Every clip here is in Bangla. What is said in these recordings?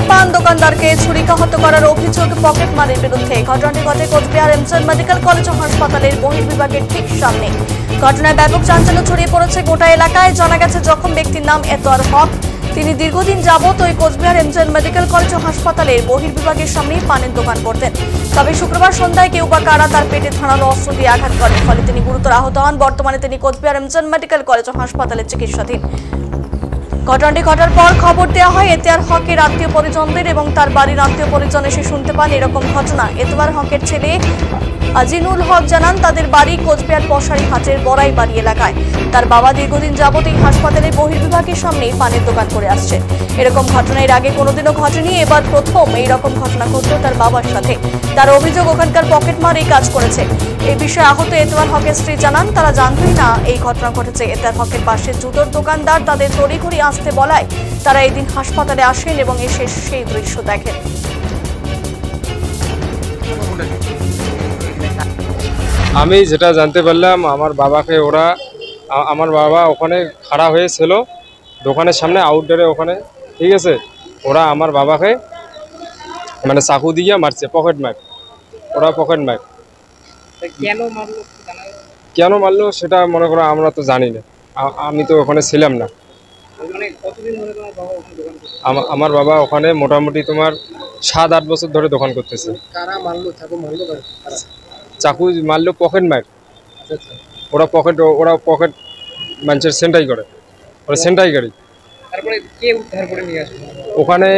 এক পান দোকানদারকে ছুরিকাহত করার অভিযোগ পকেটমারের বিরুদ্ধে। ঘটনাটি ঘটে কোচবিহার এমসএন মেডিকেল কলেজ ও হাসপাতালের বহির্বিভাগের ঠিক সামনে। ঘটনায় ব্যাপক চাঞ্চল্য ছড়িয়ে পড়েছে গোটা এলাকায়। জানা গেছে জখম ব্যক্তির নাম এতোয়ার হক। তিনি দীর্ঘদিন যাবত ওই কোচবিহার এমসএন মেডিকেল কলেজ ও হাসপাতালের বহির্বিভাগের সামনে পানের দোকান করতেন। তবে শুক্রবার সন্ধ্যায় কেউ বা কারা তার পেটে ধারালো অস্ত্র দিয়ে আঘাত করে, ফলে তিনি গুরুতর আহত হন। বর্তমানে তিনি কোচবিহার এমসএন মেডিকেল কলেজ ও হাসপাতালে চিকিৎসাধীন। ঘটনাটি ঘটার পর খবর দেওয়া হয় এতোয়ার হকের আত্মীয় পরিজনদের এবং তার বাড়ির আত্মীয় পরিজন এসে শুনতে পান এরকম ঘটনা। এতোয়ার হকের ছেলে আজিনুল হক জানান তাদের বাড়ি কোচবিহার পশারি হাটের বড়াই বাড়ি এলাকায়। তার বাবা দীর্ঘদিন যাবত এই হাসপাতালের বহির্বিভাগের সামনেই পানের দোকান করে আসছে। এরকম ঘটনা এর আগে কোনোদিনও ঘটেনি, এবার প্রথম এইরকম ঘটনা ঘটল তার বাবার সাথে। তার অভিযোগ ওখানকার পকেটমার এই কাজ করেছে। এই বিষয়ে আহত এতোয়ার হকের স্ত্রী জানান তারা জানতই না এই ঘটনা ঘটেছে। এতোয়ার হকের পাশে জুতোর দোকানদার তাদের তড়িঘড়ি আসতে বলায় তারা এদিন হাসপাতালে আসেন এবং এসে সেই দৃশ্য দেখেন। আমি যেটা জানতে পারলাম, আমার বাবা ওখানে খাড়া হয়েছিল দোকানের সামনে আউটডোরে ওখানে, ঠিক আছে। ওরা আমার বাবাকে মানে চাকু দিয়ে মারছে, পকেট মার। কেন মারলো সেটা মনে করো আমরা তো জানি না, আমি তো ওখানে ছিলাম না। আমার বাবা ওখানে মোটামুটি তোমার 7-8 বছর ধরে দোকান করতেছে। চাকু মারলো পকেট মার। ওরা পকেট মানুষের সেন্টাই করে, ওরা সেন্টাই গাড়ি। ওখানে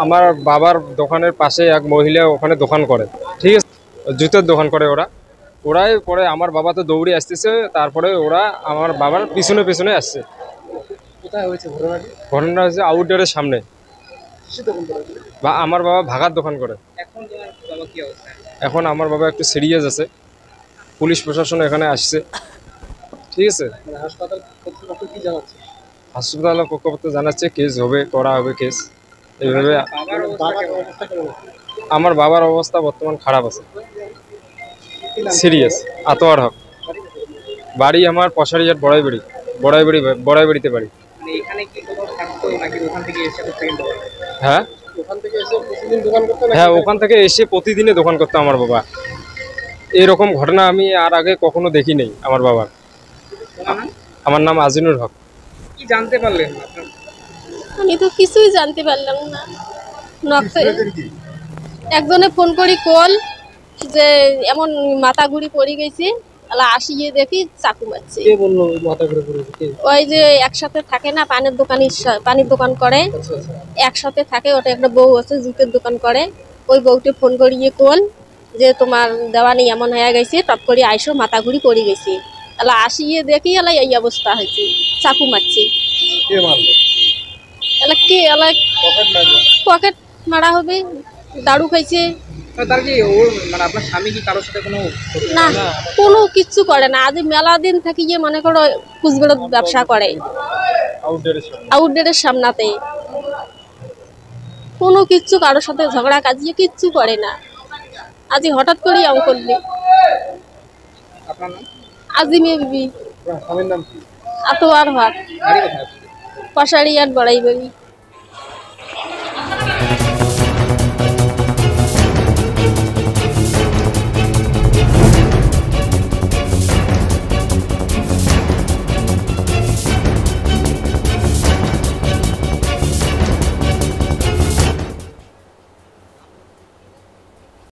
আমার বাবার দোকানের পাশে এক মহিলা ওখানে দোকান করে, ঠিক আছে, জুতোর দোকান করে। ওরাই পরে আমার বাবা তো দৌড়ে আসতেছে, তারপরে ওরা আমার বাবার পিছনে আসছে। ঘটনা হচ্ছে আউটডোরের সামনে। বা আমার বাবা ভাগার দোকান করে। এখন আমার বাবা একটু সিরিয়াস আছে, পুলিশ প্রশাসন এখানে আসছে, ঠিক আছে। হাসপাতাল কর্তৃপক্ষ জানাচ্ছে কেস করা হবে কেস এইভাবে। আমার বাবার অবস্থা বর্তমান খারাপ আছে, সিরিয়াস। এতোয়ার হক বাড়ি আমার পশারিহাট বড়াইবাড়িতে বাড়ি। হ্যাঁ, ওখান থেকে এসে প্রতিদিনে দোকান করতো আমার বাবা। এরকম ঘটনা আমি আর আগে কখনো দেখি নাই আমার বাবার। আমার নাম আজিনুল হক। কি জানতে পারলেন? আমি তো কিছুই জানতে পারলাম না। একজনে ফোন করি কল যে এমন মাথা ঘুরি পড়ে গেছে, আসিয়ে দেখি চাকু মারছে। ওই যে একসাথে থাকে না, পানির দোকান করে, একসাথে থাকে। ওটা একটা বউ আছে, জুতের দোকান করে। ওই বউটি ফোন করিয়ে কল যে তোমার দেওয়ানি এমন হয়ে গেছে, টপ করে আইসো, মাথা ঘুরি পড়ে গেছে। আসিয়ে দেখি এই অবস্থা হয়েছে, চাকু মারছে। পকেট মারা হবে, দারু খাইছে। না, কোনো কিচ্ছু করে না। আজ মেলা দিন থেকে মনে করো কুচবেড়ার ব্যবসা করে আউটডোরের সামনাতে। কোনো কিচ্ছু কারোর সাথে ঝগড়া কাজিয়ে কিচ্ছু করে না। আজ হঠাৎ করে এমন করলে। আজিমিয়া বিবি। এতোয়ার হক, পশারিহাট বড়াইবাড়ি।